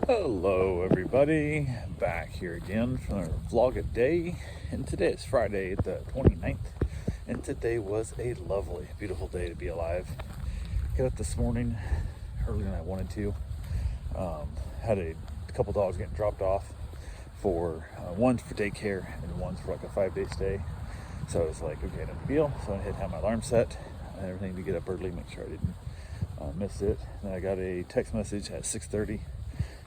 Hello everybody, back here again for our vlog a day, and today is Friday the 29th, and today was a lovely, beautiful day to be alive. Got up this morning earlier than I wanted to. Had a couple dogs getting dropped off for one's for daycare and one's for like a 5-day stay. So I was like, okay, no big deal. So I had to have my alarm set and everything to get up early, make sure I didn't miss it. Then I got a text message at 6:30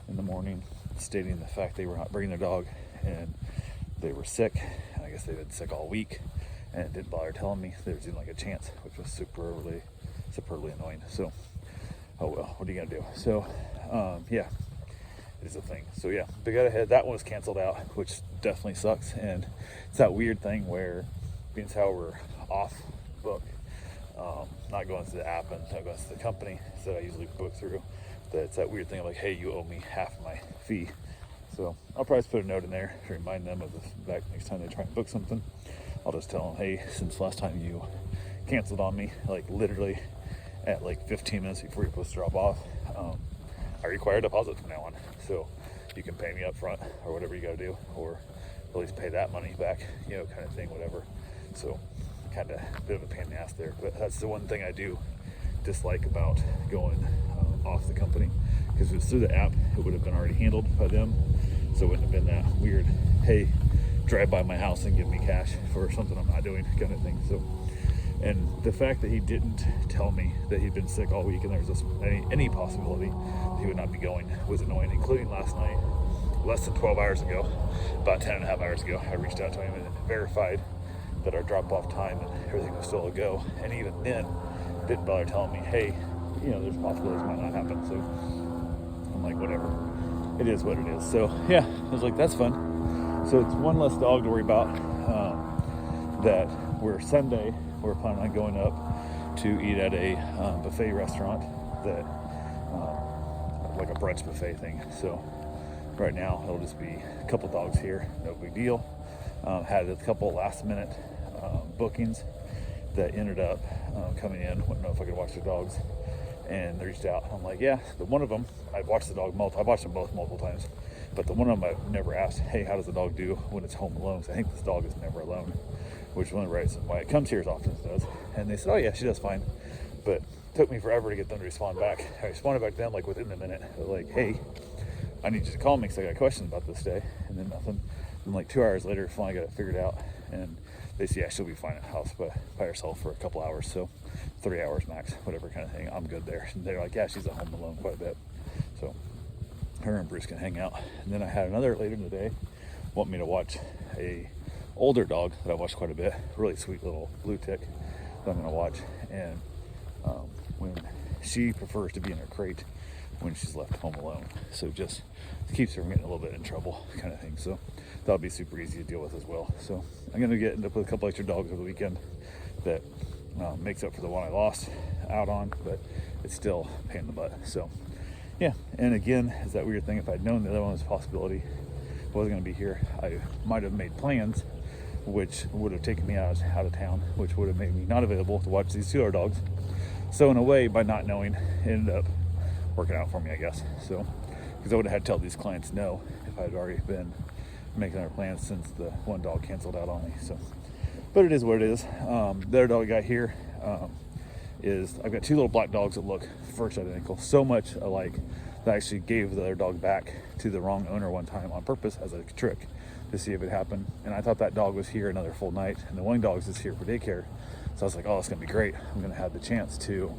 in the morning stating the fact they were not bringing their dog and they were sick, and I guess they've been sick all week, and it didn't bother telling me there was even like a chance, which was superbly annoying. So oh well, what are you gonna do? So yeah, it is a thing. So yeah, big out ahead. That one was canceled out, which definitely sucks. And it's that weird thing where being as how we're off book, not going to the app and not going to the company that I usually book through, that's that weird thing of like, hey, you owe me half of my fee. So I'll probably put a note in there to remind them of the fact next time they try and book something. I'll just tell them, hey, since last time you canceled on me, like literally at like 15 minutes before you're supposed to drop off, I require a deposit from now on. So you can pay me up front or whatever you got to do, or at least pay that money back, you know, kind of thing, whatever. So kind of a bit of a pain in the ass there, but that's the one thing I do dislike about going off the company, because if it was through the app, it would have been already handled by them, so it wouldn't have been that weird, hey, drive by my house and give me cash for something I'm not doing kind of thing. So, and the fact that he didn't tell me that he'd been sick all week and there was just any possibility that he would not be going was annoying, including last night, less than 12 hours ago, about 10 and a half hours ago. I reached out to him and verified that our drop-off time and everything was still a go, and even then didn't bother telling me, hey, you know, there's possibilities it might not happen. So I'm like, whatever, it is what it is. So yeah, I was like, that's fun. So it's one less dog to worry about. That Sunday we're planning on going up to eat at a buffet restaurant, that like a brunch buffet thing. So right now it'll just be a couple dogs here, no big deal. Had a couple last minute bookings that ended up coming in. Wouldn't know if I could watch the dogs, and they reached out. I'm like, yeah, the one of them I've watched the dog I've watched them both multiple times, but the one of them I've never asked, hey, how does the dog do when it's home alone? So I think this dog is never alone, which is one of the reasons why it comes here as often as it does. And they said, oh yeah, she does fine, but it took me forever to get them to respond back. I responded back to them like within a minute. They're like, hey, I need you to call me because I got questions about this day, and then nothing. And like 2 hours later, finally got it figured out, and they say, yeah, she'll be fine at the house by herself for a couple hours, so 3 hours max, whatever kind of thing. I'm good there. And they're like, yeah, she's at home alone quite a bit, so her and Bruce can hang out. And then I had another later in the day want me to watch a older dog that I watched quite a bit, really sweet little blue tick that I'm going to watch. And when she prefers to be in her crate when she's left home alone, so just keeps her from getting a little bit in trouble kind of thing. So that'll be super easy to deal with as well. So I'm going to end up with a couple extra dogs over the weekend that makes up for the one I lost out on, but it's still a pain in the butt. So yeah, and again, it's that weird thing. If I'd known the other one was a possibility, wasn't going to be here, I might have made plans which would have taken me out of town, which would have made me not available to watch these two other dogs. So in a way, by not knowing, it ended up working out for me, I guess. So because I would have had to tell these clients no if I'd already been making our plans, since the one dog canceled out on me. So, but it is what it is. The other dog I got here is, I've got two little black dogs that look first identical, so much alike that I actually gave the other dog back to the wrong owner one time on purpose as a trick to see if it happened. And I thought that dog was here another full night, and the one dog's just here for daycare. So I was like, oh, it's gonna be great. I'm gonna have the chance to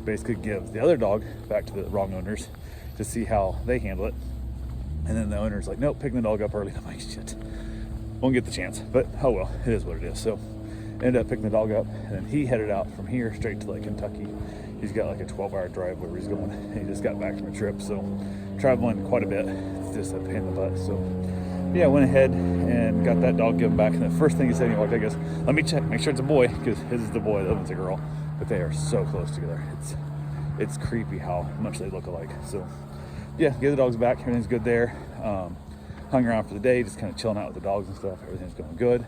basically give the other dog back to the wrong owners to see how they handle it. And then the owner's like, nope, picking the dog up early. I'm like, shit, won't get the chance, but oh well, it is what it is. So ended up picking the dog up, and then he headed out from here straight to like Kentucky. He's got like a 12-hour drive where he's going, and he just got back from a trip, so traveling quite a bit. It's just a pain in the butt. So yeah, I went ahead and got that dog given back, and the first thing he said when he walked out, he goes, let me check, make sure it's a boy, because his is the boy, the other one's a girl, but they are so close together. It's creepy how much they look alike. So yeah, get the dogs back, everything's good there. Hung around for the day, just kind of chilling out with the dogs and stuff. Everything's going good.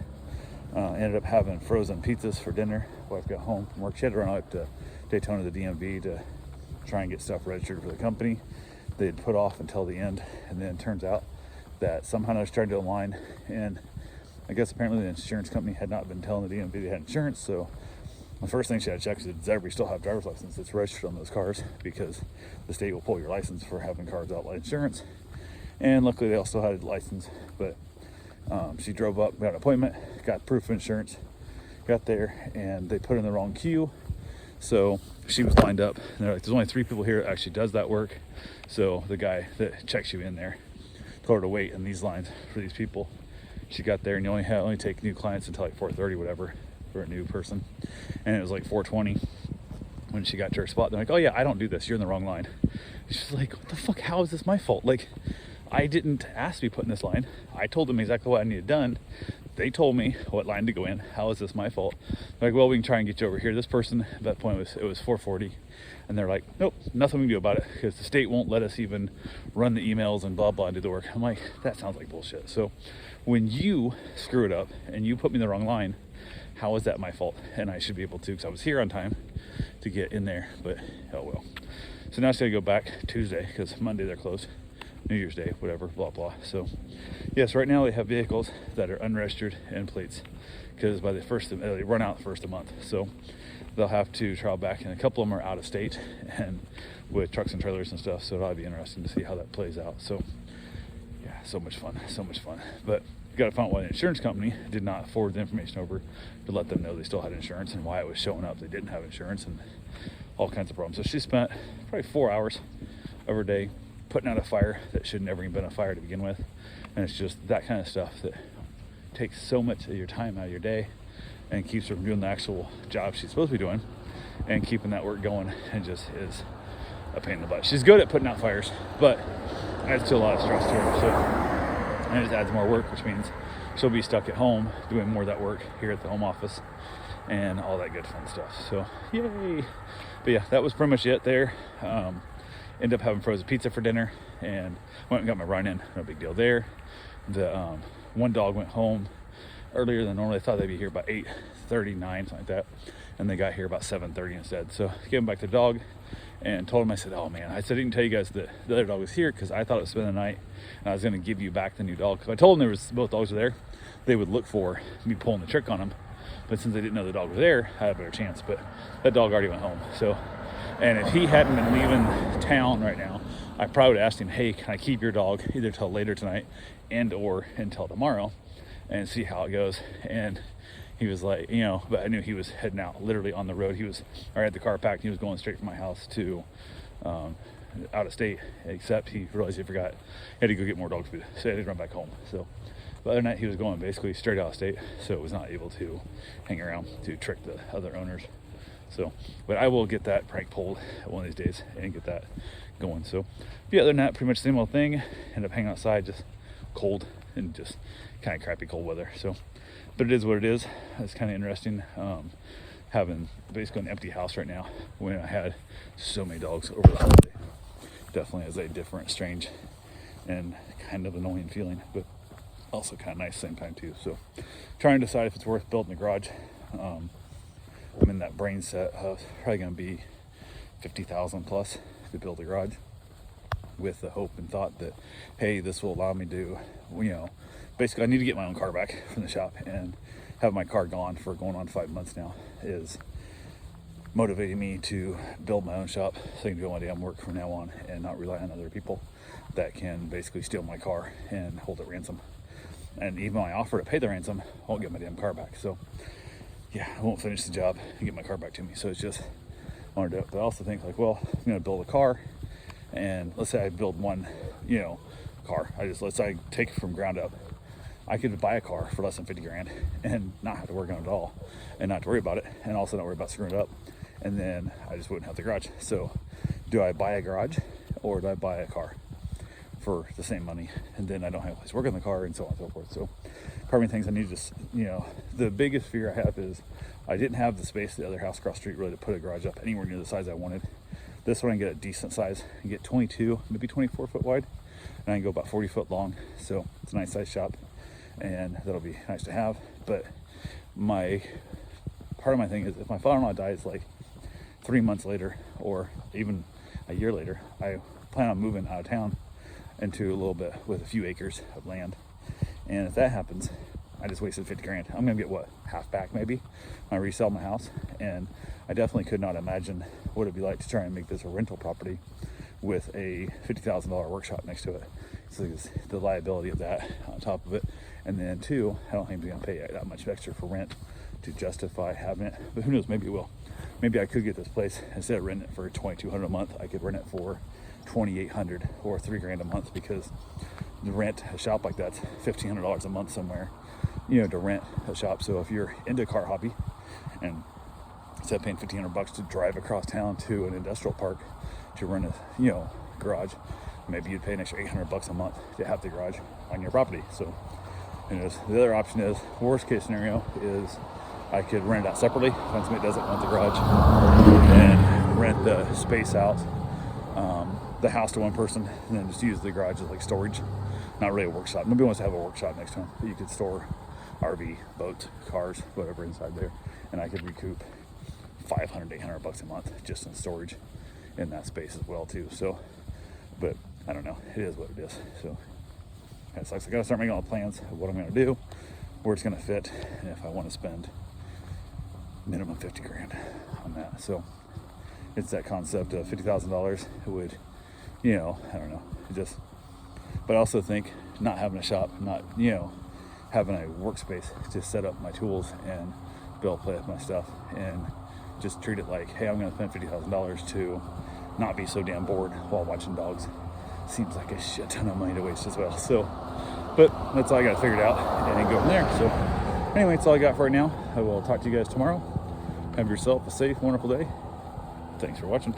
Ended up having frozen pizzas for dinner. Wife got home from work. She had to run out to Daytona, the DMV, to try and get stuff registered for the company. they had put off until the end, and then it turns out that somehow I was trying to do it online, and I guess apparently the insurance company had not been telling the DMV they had insurance. So the first thing she had to check is, does everybody still have driver's license that's registered on those cars, because the state will pull your license for having cars without insurance. And luckily they all still had a license, but she drove up, got an appointment, got proof of insurance, got there, and they put in the wrong queue. So she was lined up, and they're like, there's only 3 people here that actually does that work. So the guy that checks you in there told her to wait in these lines for these people. She got there, and you only take new clients until like 4:30, whatever, for a new person. And it was like 4:20 when she got to her spot. They're like, oh yeah, I don't do this, you're in the wrong line. She's like, what the fuck, how is this my fault? Like, I didn't ask to be put in this line. I told them exactly what I needed done. They told me what line to go in. How is this my fault? They're like, well, we can try and get you over here. This person at that point it was 4:40, and they're like, nope, nothing we can do about it, because the state won't let us even run the emails and blah blah and do the work. I'm like, that sounds like bullshit. So when you screw it up and you put me in the wrong line, how is that my fault? And I should be able to, because I was here on time to get in there, but oh well. So now I gotta go back Tuesday, because Monday they're closed, New Year's Day, whatever, blah blah. So yes, right now they have vehicles that are unregistered and plates, because by the first they run out the first of the month. So they'll have to travel back, and a couple of them are out of state and with trucks and trailers and stuff. So it'll be interesting to see how that plays out. So yeah, so much fun. But you got to find out why the insurance company did not forward the information over to let them know they still had insurance, and why it was showing up they didn't have insurance, and all kinds of problems. So she spent probably 4 hours of her day putting out a fire that should never even been a fire to begin with. And it's just that kind of stuff that takes so much of your time out of your day and keeps her from doing the actual job she's supposed to be doing and keeping that work going, and just is a pain in the butt. She's good at putting out fires, but adds to a lot of stress to her. So, and it just adds more work, which means she'll be stuck at home doing more of that work here at the home office and all that good fun stuff. So yay. But yeah, that was pretty much it there. Ended up having frozen pizza for dinner, and went and got my run in. No big deal there. The one dog went home earlier than normal. I thought they'd be here about 8:39, something like that, and they got here about 7:30 instead. So gave him back the dog and told him, I said, oh man, I said, I didn't tell you guys that the other dog was here, because I thought it was spending the night, and I was going to give you back the new dog. Because I told them both dogs were there, they would look for me pulling the trick on them. But since they didn't know the dog was there, I had a better chance. But that dog already went home. So, and if he hadn't been leaving town right now, I probably would have asked him, hey, can I keep your dog either till later tonight and or until tomorrow, and see how it goes. And he was like, but I knew he was heading out literally on the road. I had the car packed, and he was going straight from my house to out of state, except he realized he forgot he had to go get more dog food, so he had to run back home. So the other night he was going basically straight out of state, so was not able to hang around to trick the other owners. So, but I will get that prank pulled one of these days and get that going. So yeah, other than that, pretty much the same old thing. End up hanging outside, just cold and just kind of crappy cold weather. So, but it is what it is. It's kind of interesting having basically an empty house right now when I had so many dogs over the holiday. Definitely is a different, strange, and kind of annoying feeling, but also kind of nice same time too. So trying to decide if it's worth building a garage. I'm in that brain set of probably going to be $50,000 plus to build a garage, with the hope and thought that, hey, this will allow me to, basically I need to get my own car back from the shop, and have my car gone for going on 5 months now is motivating me to build my own shop so I can do all my damn work from now on and not rely on other people that can basically steal my car and hold it ransom. And even when I offer to pay the ransom, I won't get my damn car back. So yeah, I won't finish the job and get my car back to me. So it's just, I want to do it. But I also think like, well, I'm going to build a car, and let's say I build one, car. Let's say I take it from ground up. I could buy a car for less than 50 grand and not have to work on it at all, and not to worry about it, and also not worry about screwing it up. And then I just wouldn't have the garage. So do I buy a garage, or do I buy a car for the same money? And then I don't have a place to work on the car, and so on and so forth. So part of me thinks I need to just, the biggest fear I have is I didn't have the space at the other house across the street really to put a garage up anywhere near the size I wanted. This one I can get a decent size. I can get 22, maybe 24 foot wide, and I can go about 40 foot long. So it's a nice size shop, and that'll be nice to have. But part of my thing is, if my father-in-law dies like 3 months later, or even a year later, I plan on moving out of town into a little bit with a few acres of land. And if that happens, I just wasted 50 grand. I'm gonna get what, half back maybe when I resell my house. And I definitely could not imagine what it'd be like to try and make this a rental property with a $50,000 workshop next to it. So there's the liability of that on top of it. And then two, I don't think I'm gonna pay that much extra for rent to justify having it, but who knows, maybe it will. Maybe I could get this place, instead of renting it for $2,200 a month, I could rent it for $2,800 or $3 grand a month, because to rent a shop like that's $1,500 a month somewhere, to rent a shop. So if you're into car hobby, and instead of paying $1,500 to drive across town to an industrial park to rent a garage, maybe you'd pay an extra $800 a month to have the garage on your property. So the other option is, worst case scenario is I could rent it out separately, find somebody that doesn't want the garage, and rent the space out, the house to one person, and then just use the garage as like storage. Not really a workshop. Nobody wants to have a workshop next to them, but you could store RV, boats, cars, whatever inside there, and I could recoup $500, $800 a month just in storage in that space as well too. So, but I don't know, it is what it is. So it sucks. I gotta start making all the plans of what I'm gonna do, where it's gonna fit, and if I want to spend minimum 50 grand on that. So it's that concept of $50,000 would, I don't know, but I also think not having a shop, not, having a workspace to set up my tools and be able to play with my stuff, and just treat it like, hey, I'm going to spend $50,000 to not be so damn bored while watching dogs, seems like a shit ton of money to waste as well. So, but that's all I got figured out, and go from there. So anyway, that's all I got for right now. I will talk to you guys tomorrow. Have yourself a safe, wonderful day. Thanks for watching.